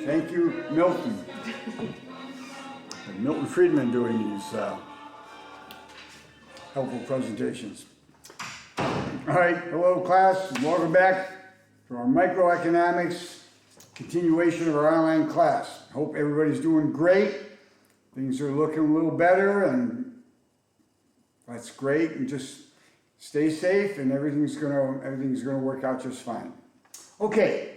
Thank you, Milton. Milton Friedman doing these helpful presentations. All right, hello class, welcome back to our microeconomics continuation of our online class. Hope everybody's doing great. Things are looking a little better, and that's great. And just stay safe, and everything's gonna work out just fine. Okay,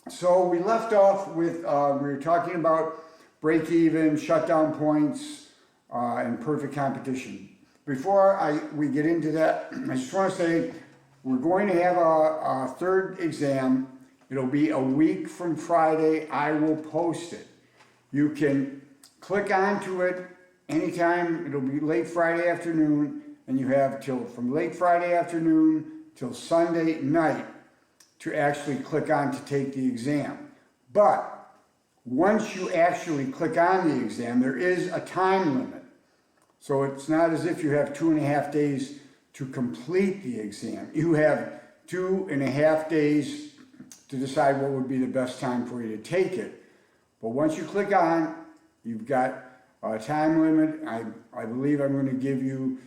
so we left off with we were talking about break-even, shutdown points, and perfect competition. Before we get into that, I just want to say we're going to have a third exam. It'll be a week from Friday. I will post it. You can click onto it anytime. It'll be late Friday afternoon, and you have from late Friday afternoon till Sunday night to actually click on to take the exam. But once you actually click on the exam, there is a time limit. So it's not as if you have 2.5 days to complete the exam. You have 2.5 days to decide what would be the best time for you to take it. But once you click on, you've got a time limit. I believe I'm going to give you,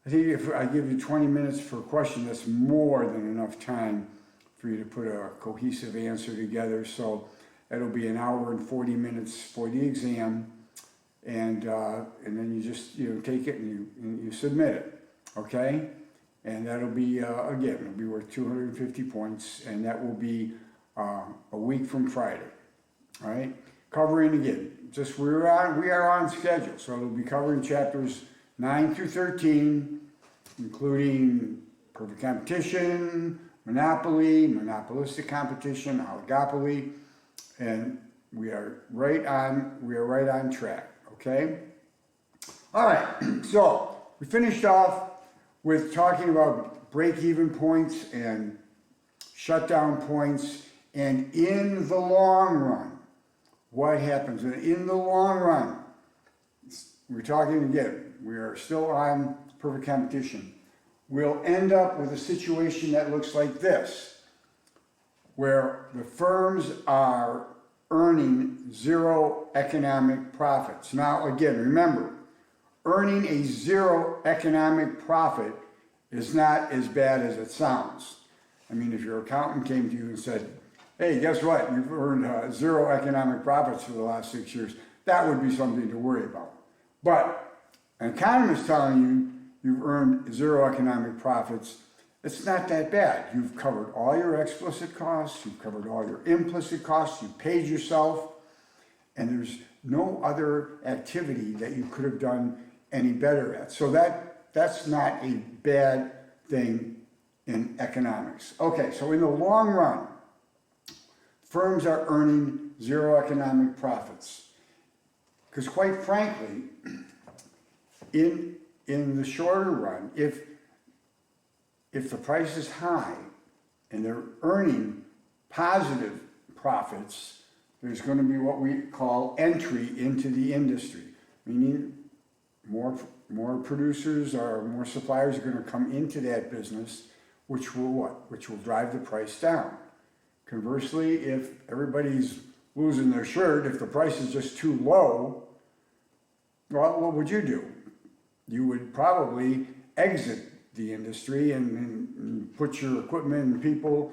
I think if I give you 20 minutes for a question, that's more than enough time for you to put a cohesive answer together. So it'll be 1 hour and 40 minutes for the exam. And then you just take it and you submit it, okay? And that'll be again, it'll be worth 250 points, and that will be a week from Friday. All right, covering again. Just we are on schedule, so it'll be covering chapters 9 through 13, including perfect competition, monopoly, monopolistic competition, oligopoly, and we are right on track. Okay? All right, so we finished off with talking about break-even points and shutdown points, and in the long run, what happens? And in the long run, we're talking again, we are still on perfect competition. We'll end up with a situation that looks like this, where the firms are earning zero economic profits. Now, again, remember, earning a zero economic profit is not as bad as it sounds. I mean, if your accountant came to you and said, hey, guess what? You've earned zero economic profits for the last 6 years, that would be something to worry about. But an economist telling you you've earned zero economic profits, it's not that bad. You've covered all your explicit costs, you've covered all your implicit costs, you've paid yourself, and there's no other activity that you could have done any better at. So that's not a bad thing in economics. Okay, so in the long run, firms are earning zero economic profits. Because quite frankly, in the shorter run, if the price is high and they're earning positive profits, there's going to be what we call entry into the industry, meaning more producers or more suppliers are going to come into that business, which will what? Which will drive the price down. Conversely, if everybody's losing their shirt, if the price is just too low, well, what would you do? You would probably exit the industry and put your equipment and people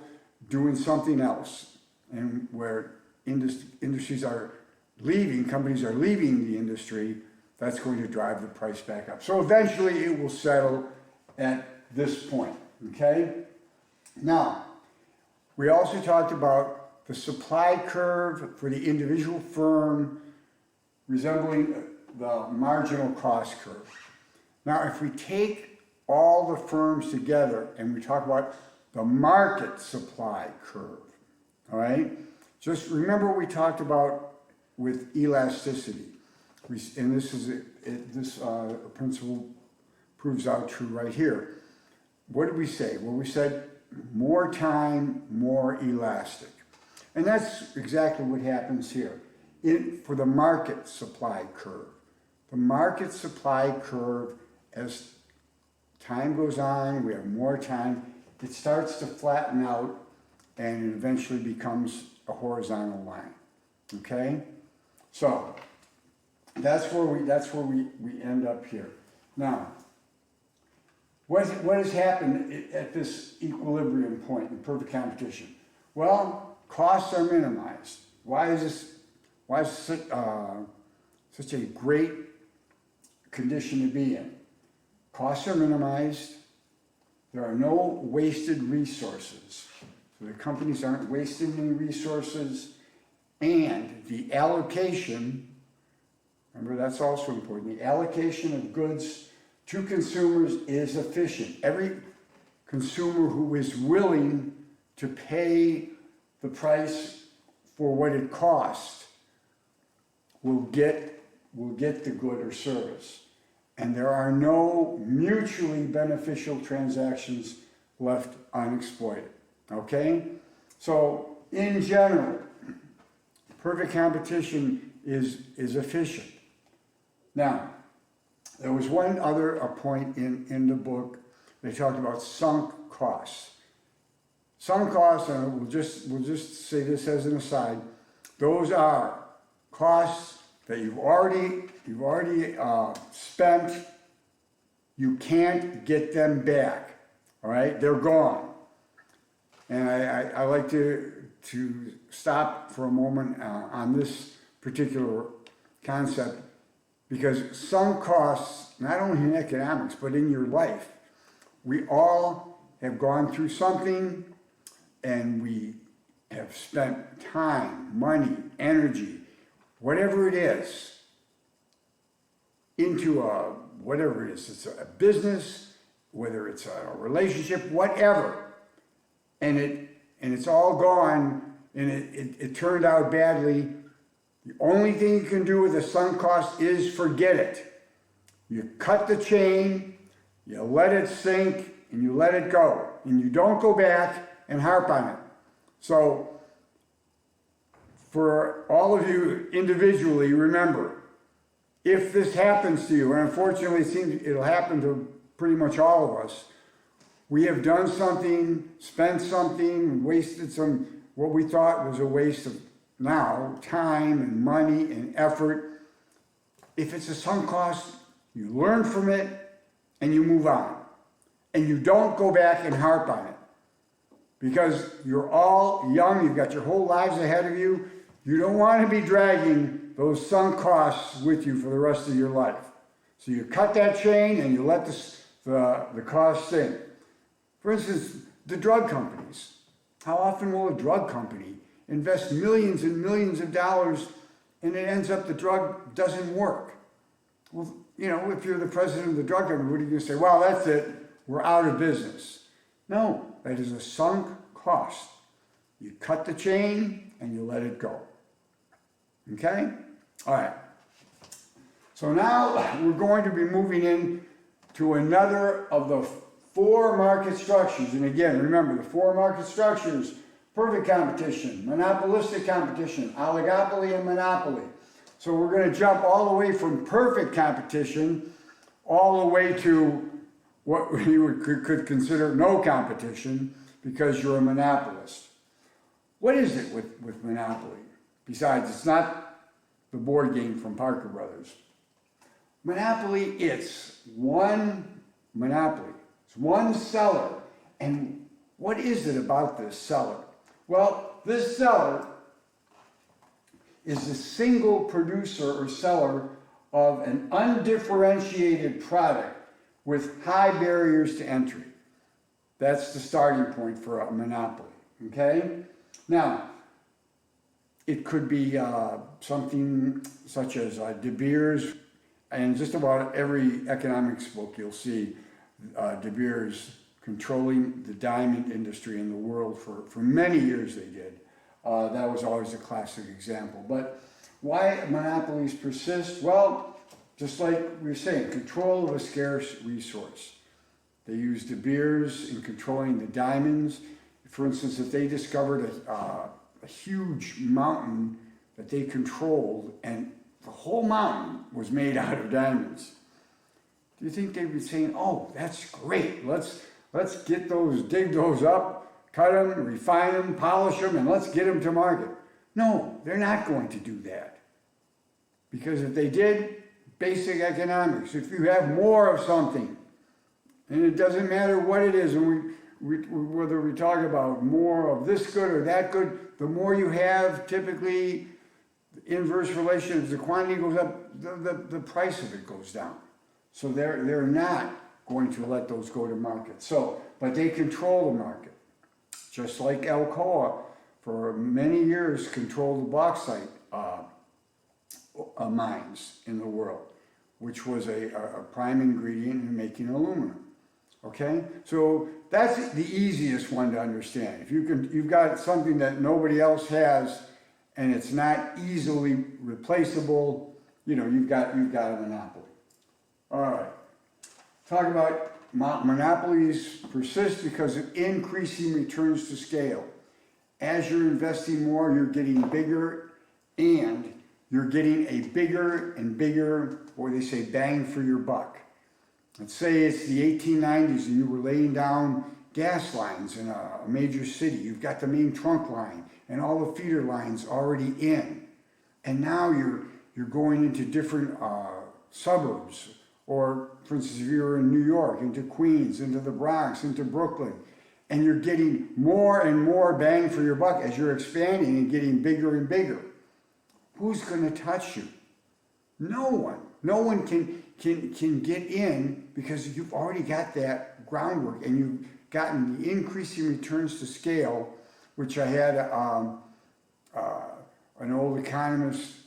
doing something else. And where industries are leaving, companies are leaving the industry, that's going to drive the price back up. So eventually it will settle at this point, okay? Now, we also talked about the supply curve for the individual firm resembling the marginal cost curve. Now, if we take all the firms together and we talk about the market supply curve, all right? Just remember what we talked about with elasticity. And this principle proves out true right here. What did we say? Well, we said more time, more elastic. And that's exactly what happens here for the market supply curve. The market supply curve, as time goes on, we have more time, it starts to flatten out and it eventually becomes a horizontal line. Okay? So, that's where we end up here. Now, what has happened at this equilibrium point in perfect competition? Well, costs are minimized. Why is such a great condition to be in? Costs are minimized. There are no wasted resources. So the companies aren't wasting any resources. And the allocation, remember that's also important, the allocation of goods to consumers is efficient. Every consumer who is willing to pay the price for what it costs will get the good or service. And there are no mutually beneficial transactions left unexploited. Okay? So, in general, perfect competition is efficient. Now, there was one other point in the book. They talked about sunk costs. Sunk costs, and we'll just say this as an aside, those are costs that you've already spent. You can't get them back. All right, they're gone. And I like to stop for a moment on this particular concept, because sunk costs, not only in economics, but in your life, we all have gone through something, and we have spent time, money, energy, whatever it is, into whatever it is. It's a business, whether it's a relationship, whatever, and it's all gone, and it turned out badly. The only thing you can do with a sunk cost is forget it. You cut the chain, you let it sink, and you let it go. And you don't go back and harp on it. So, for all of you individually, remember, if this happens to you, and unfortunately it seems it'll happen to pretty much all of us, we have done something, spent something, wasted what we thought was a waste of now time and money and effort. If it's a sunk cost, you learn from it and you move on. And you don't go back and harp on it. Because you're all young, you've got your whole lives ahead of you. You don't want to be dragging those sunk costs with you for the rest of your life. So you cut that chain and you let the cost sink. For instance, the drug companies. How often will a drug company invest millions and millions of dollars and it ends up the drug doesn't work? Well, if you're the president of the drug company, what are you going to say? Well, that's it. We're out of business. No, that is a sunk cost. You cut the chain and you let it go. Okay? All right. So now we're going to be moving in to another of the 4 market structures. And again, remember the 4 market structures: perfect competition, monopolistic competition, oligopoly, and monopoly. So we're going to jump all the way from perfect competition all the way to what we could consider no competition, because you're a monopolist. What is it with monopoly? Besides, it's not the board game from Parker Brothers. Monopoly, it's one monopoly. It's one seller. And what is it about this seller? Well, this seller is the single producer or seller of an undifferentiated product with high barriers to entry. That's the starting point for a monopoly, okay? Now, it could be something such as De Beers, and just about every economics book you'll see De Beers controlling the diamond industry in the world for many years they did. That was always a classic example. But why monopolies persist? Well, just like we were saying, control of a scarce resource. They used De Beers in controlling the diamonds. For instance, if they discovered a huge mountain that they controlled, and the whole mountain was made out of diamonds, do you think they'd be saying, "Oh, that's great, let's dig those up, cut them, refine them, polish them, and let's get them to market"? No, they're not going to do that. Because if they did, basic economics, if you have more of something, and it doesn't matter what it is, and whether we talk about more of this good or that good, the more you have, typically, the inverse relation, as the quantity goes up, the price of it goes down. So they're not going to let those go to market. So, but they control the market. Just like Alcoa, for many years, controlled the bauxite mines in the world, which was a prime ingredient in making aluminum. Okay, so that's the easiest one to understand. If you've got something that nobody else has, and it's not easily replaceable, you've got a monopoly. All right. Talk about monopolies persist because of increasing returns to scale. As you're investing more, you're getting bigger, and you're getting a bigger and bigger, or they say, bang for your buck. Let's say it's the 1890s and you were laying down gas lines in a major city. You've got the main trunk line and all the feeder lines already in. And now you're going into different suburbs, or for instance, if you're in New York, into Queens, into the Bronx, into Brooklyn, and you're getting more and more bang for your buck as you're expanding and getting bigger and bigger. Who's going to touch you? No one. No one can get in because you've already got that groundwork and you've gotten the increasing returns to scale, which I had an old economist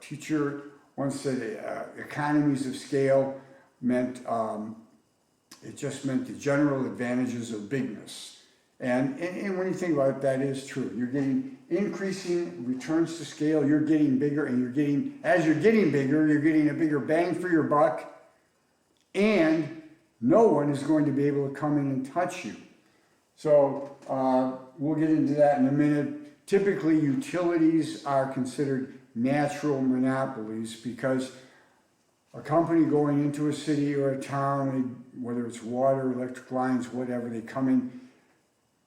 teacher once said economies of scale meant, it just meant the general advantages of bigness. And when you think about it, that is true. You're getting increasing returns to scale, you're getting bigger, and as you're getting bigger, you're getting a bigger bang for your buck, and no one is going to be able to come in and touch you. So we'll get into that in a minute. Typically, utilities are considered natural monopolies because a company going into a city or a town, whether it's water, electric lines, whatever, they come in.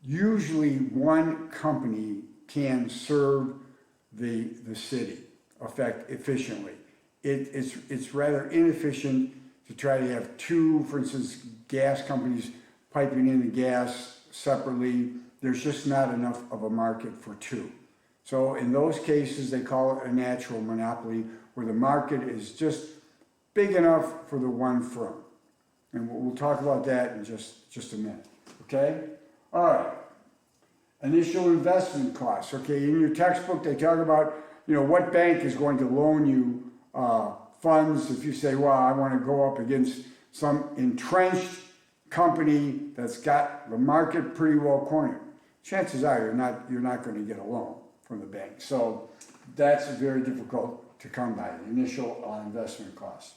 Usually one company can serve the city efficiently. It's rather inefficient to try to have two, for instance, gas companies piping in the gas separately. There's just not enough of a market for two. So in those cases, they call it a natural monopoly, where the market is just big enough for the one firm. And we'll talk about that in just a minute, okay? All right, initial investment costs. Okay, in your textbook, they talk about, what bank is going to loan you funds if you say, well, I want to go up against some entrenched company that's got the market pretty well cornered. Chances are you're not going to get a loan from the bank. So that's very difficult to come by, the initial investment costs.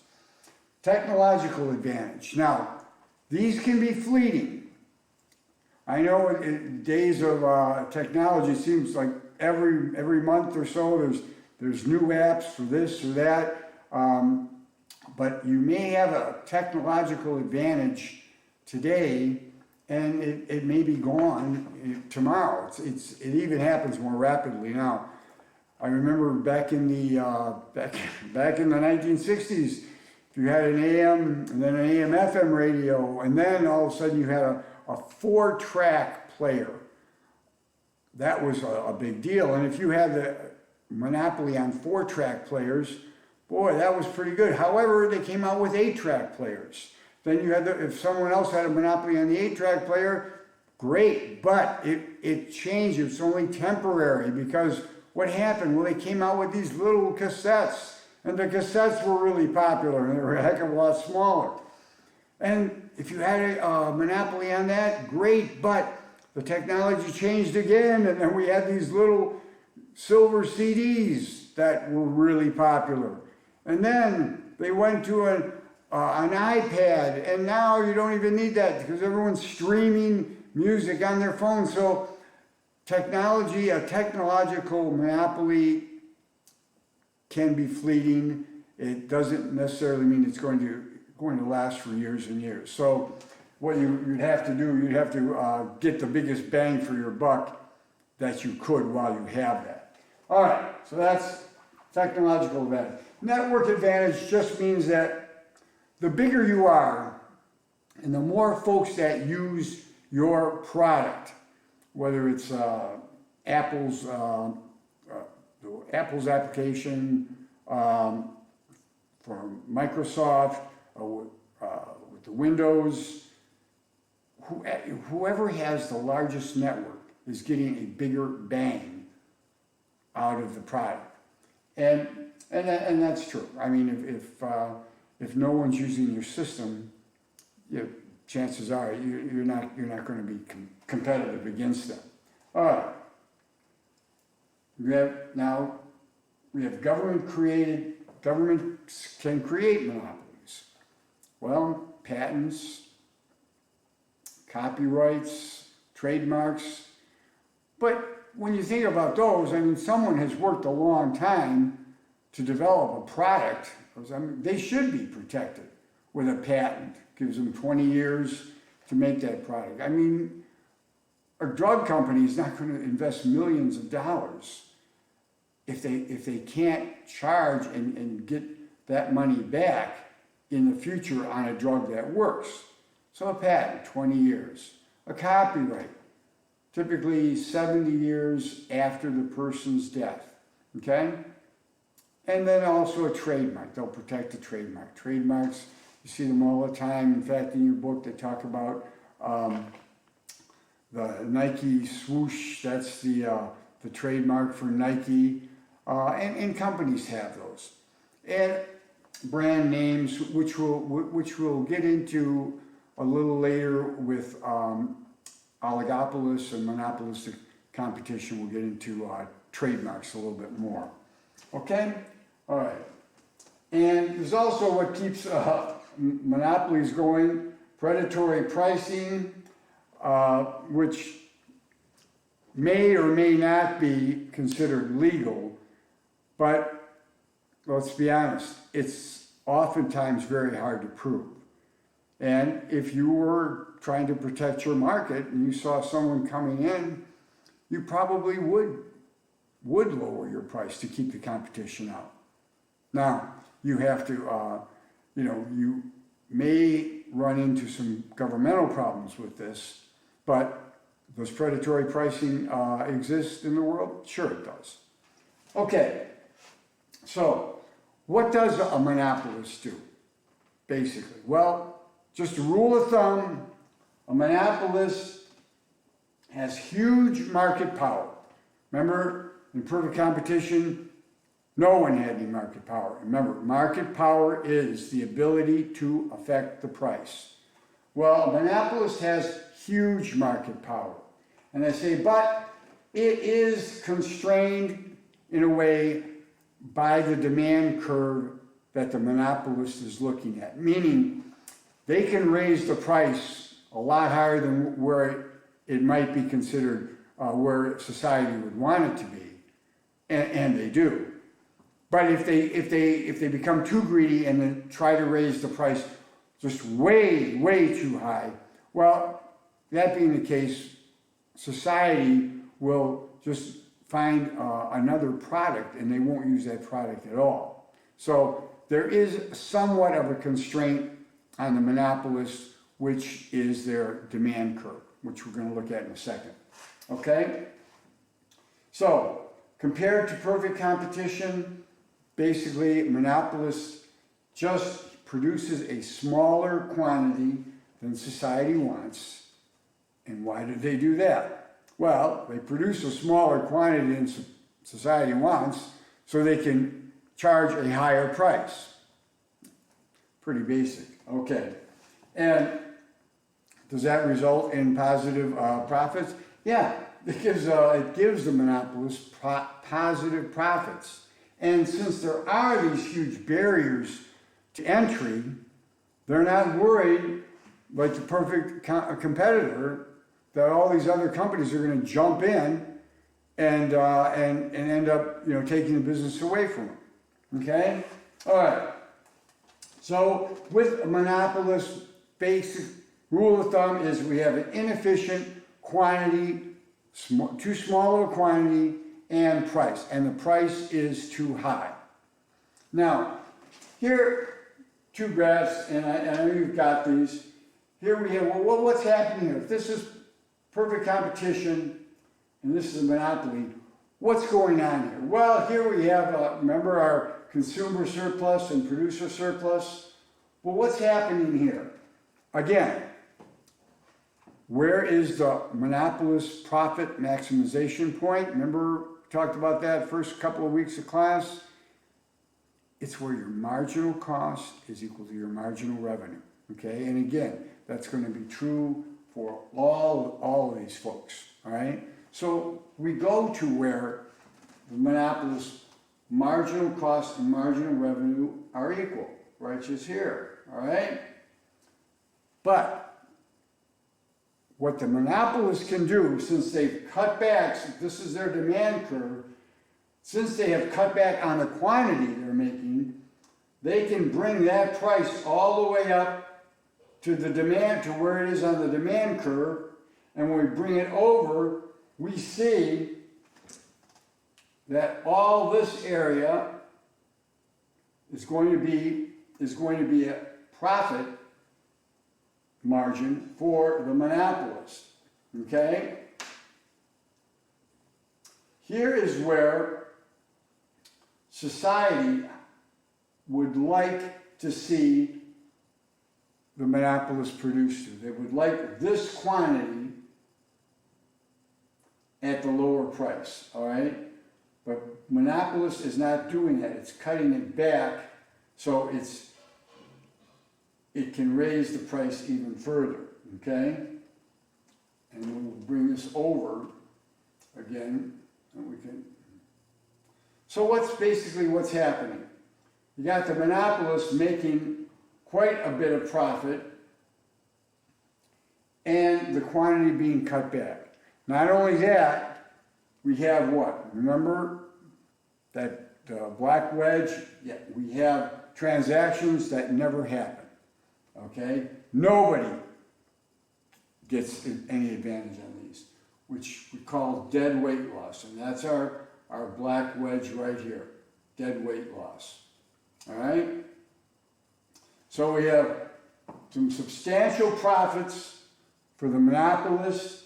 Technological advantage. Now, these can be fleeting. I know in days of technology, it seems like every month or so there's new apps for this or that, but you may have a technological advantage today, and it may be gone tomorrow. It even happens more rapidly now. I remember back in the 1960s, if you had an AM and then an AM/FM radio, and then all of a sudden you had a 4-track player. That was a big deal. And if you had the monopoly on 4-track players, boy, that was pretty good. However, they came out with 8-track players. Then you had if someone else had a monopoly on the 8-track player, great, but it changed. It's only temporary, because what happened? Well, they came out with these little cassettes, and the cassettes were really popular, and they were a heck of a lot smaller. And if you had a monopoly on that, great, but the technology changed again, and then we had these little silver CDs that were really popular. And then they went to an iPad, and now you don't even need that because everyone's streaming music on their phone. So technology, a technological monopoly can be fleeting. It doesn't necessarily mean it's going to last for years and years. So what you'd have to do, you'd have to get the biggest bang for your buck that you could while you have that. All right, so that's technological advantage. Network advantage just means that the bigger you are and the more folks that use your product, whether it's Apple's application for Microsoft, with the Windows, whoever has the largest network is getting a bigger bang out of the product, and that's true. I mean, if no one's using your system, chances are you're not going to be competitive against them. All right. We have governments can create monopolies. Well, patents, copyrights, trademarks. But when you think about those, I mean, someone has worked a long time to develop a product. I mean, they should be protected with a patent. Gives them 20 years to make that product. I mean, a drug company is not going to invest millions of dollars if they can't charge and get that money back in the future on a drug that works. So a patent, 20 years. A copyright, typically 70 years after the person's death, okay? And then also a trademark. They'll protect the trademark. Trademarks, you see them all the time. In fact, in your book, they talk about the Nike swoosh. That's the trademark for Nike. And companies have those. And brand names, which we'll get into a little later with oligopolists and monopolistic competition. We'll get into trademarks a little bit more. Okay? All right. And there's also what keeps monopolies going, predatory pricing, which may or may not be considered legal, but let's be honest, it's oftentimes very hard to prove. And if you were trying to protect your market and you saw someone coming in, you probably would lower your price to keep the competition out. Now, you have to, you may run into some governmental problems with this, but does predatory pricing exist in the world? Sure it does. Okay, so what does a monopolist do, basically? Well, just a rule of thumb, a monopolist has huge market power. Remember, in perfect competition, no one had any market power. Remember, market power is the ability to affect the price. Well, a monopolist has huge market power. And I say, but it is constrained in a way by the demand curve that the monopolist is looking at. Meaning, they can raise the price a lot higher than where it might be considered where society would want it to be. And they do. But if they become too greedy and then try to raise the price just way too high, well, that being the case, society will just find another product and they won't use that product at all. So there is somewhat of a constraint on the monopolist, which is their demand curve, which we're going to look at in a second. Okay? So, compared to perfect competition, basically, a monopolist just produces a smaller quantity than society wants. And why did they do that? Well, they produce a smaller quantity than society wants so they can charge a higher price. Pretty basic. Okay. And does that result in positive profits? Yeah, it gives the monopolists positive profits. And since there are these huge barriers to entry, they're not worried, like the perfect competitor, that all these other companies are going to jump in and end up taking the business away from them. Okay? All right. So with a monopolist, basic rule of thumb is we have an inefficient quantity, too small of a quantity, and price, and the price is too high. Now, here, two graphs, and I know you've got these. Here we have, well, what's happening here? If this is perfect competition, and this is a monopoly, what's going on here? Well, here we have, remember our consumer surplus and producer surplus? Well, what's happening here? Again, where is the monopolist profit maximization point? Remember, we talked about that first couple of weeks of class? It's where your marginal cost is equal to your marginal revenue, okay? And again, that's going to be true for all of these folks, all right? So we go to where the monopolist's marginal cost and marginal revenue are equal, right just here, all right? But what the monopolists can do, since they've cut back, this is their demand curve, since they have cut back on the quantity they're making, they can bring that price all the way up to the demand, to where it is on the demand curve, and when we bring it over, we see that all this area is going to be a profit margin for the monopolist, okay? Here is where society would like to see the monopolist produce to. They would like this quantity at the lower price, all right? But monopolist is not doing that. It's cutting it back so it can raise the price even further, okay? And we'll bring this over again, and we can. So what's happening? You got the monopolist making quite a bit of profit and the quantity being cut back. Not only that, we have what? Remember that black wedge? Yeah, we have transactions that never happen, okay? Nobody gets any advantage on these, which we call dead weight loss, and that's our black wedge right here, dead weight loss, all right? So we have some substantial profits for the monopolists,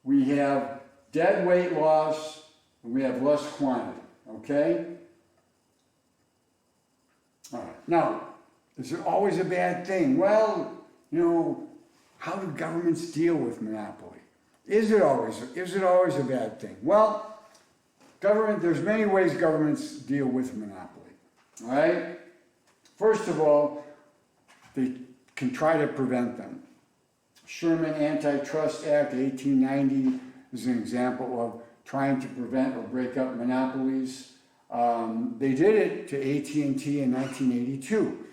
we have dead weight loss, and we have less quantity, okay? All right, now, is it always a bad thing? Well, how do governments deal with monopoly? Is it always a bad thing? Well, there's many ways governments deal with monopoly, all right? First of all, they can try to prevent them. Sherman Antitrust Act 1890 is an example of trying to prevent or break up monopolies. They did it to AT&T in 1982.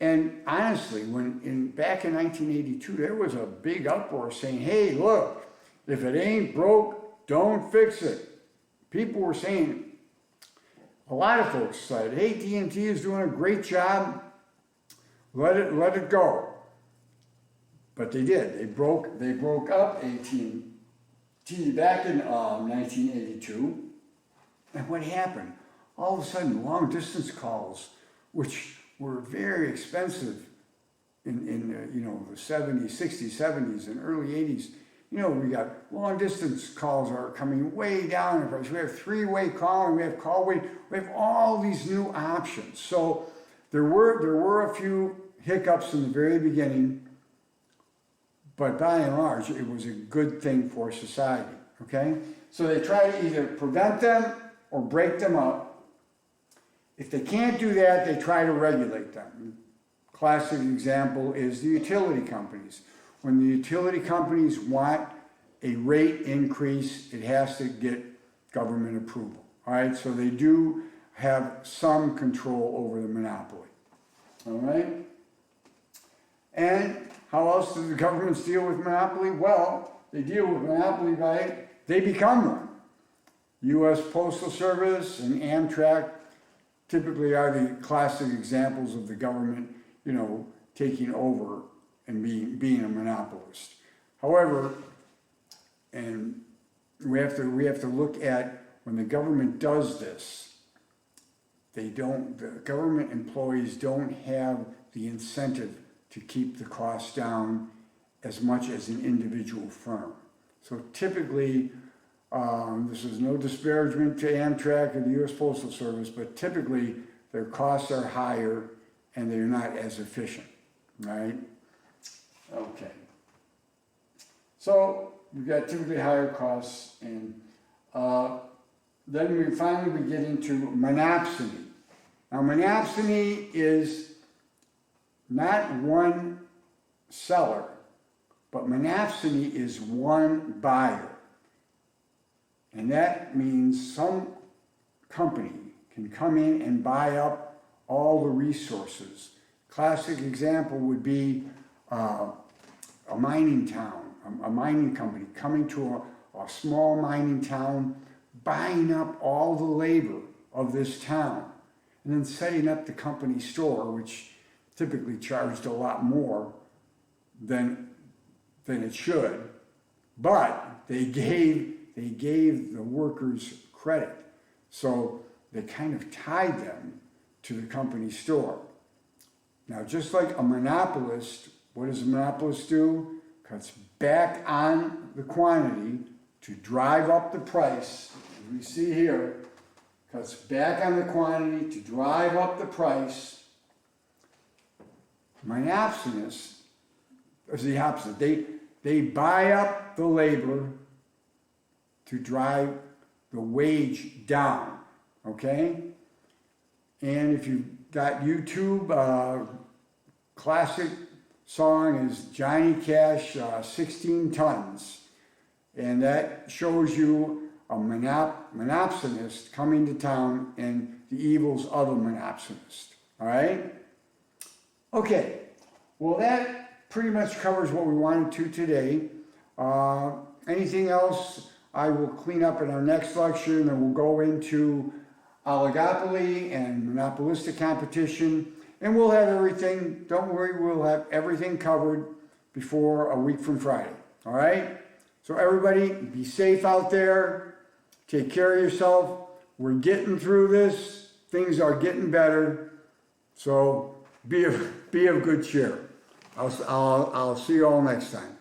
And honestly, back in 1982, there was a big uproar saying, hey, look, if it ain't broke, don't fix it. People were saying, a lot of folks said, hey, AT&T is doing a great job, let it go. But they did. They broke up AT&T back in 1982. And what happened? All of a sudden, long distance calls, which were very expensive in the 70s, 60s, 70s, and early 80s. We got long distance calls are coming way down in price. We have three-way calling, we have call wait, we have all these new options. So there were a few hiccups in the very beginning, but by and large, it was a good thing for society, okay? So they try to either prevent them or break them up. If they can't do that, they try to regulate them. Classic example is the utility companies. When the utility companies want a rate increase, it has to get government approval, all right? So they do have some control over the monopoly, all right? And how else do the governments deal with monopoly? Well, they deal with monopoly by, they become one. U.S. Postal Service and Amtrak typically are the classic examples of the government, taking over and being a monopolist. However, and we have to look at when the government does this, the government employees don't have the incentive to keep the costs down as much as an individual firm. So typically, this is no disparagement to Amtrak or the US Postal Service, but typically their costs are higher and they're not as efficient, right? Okay. So we've got typically higher costs, and then we get into monopsony. Now monopsony is not one seller, but monopsony is one buyer. And that means some company can come in and buy up all the resources. Classic example would be a mining town, a mining company coming to a small mining town, buying up all the labor of this town, and then setting up the company store, which typically charged a lot more than it should, but they gave the workers credit. So they kind of tied them to the company store. Now, just like a monopolist, what does a monopolist do? Cuts back on the quantity to drive up the price. As we see here, cuts back on the quantity to drive up the price. Monopsonists is the opposite. They buy up the labor to drive the wage down, okay? And if you've got YouTube, classic song is Johnny Cash, 16 Tons. And that shows you a monopsonist coming to town and the evils of a monopsonist, all right? Okay, well that pretty much covers what we wanted to today. Anything else I will clean up in our next lecture, and then we'll go into oligopoly and monopolistic competition, and we'll have everything, don't worry, we'll have everything covered before a week from Friday, all right? So everybody, be safe out there, take care of yourself, we're getting through this, things are getting better, so be of good cheer. I'll see you all next time.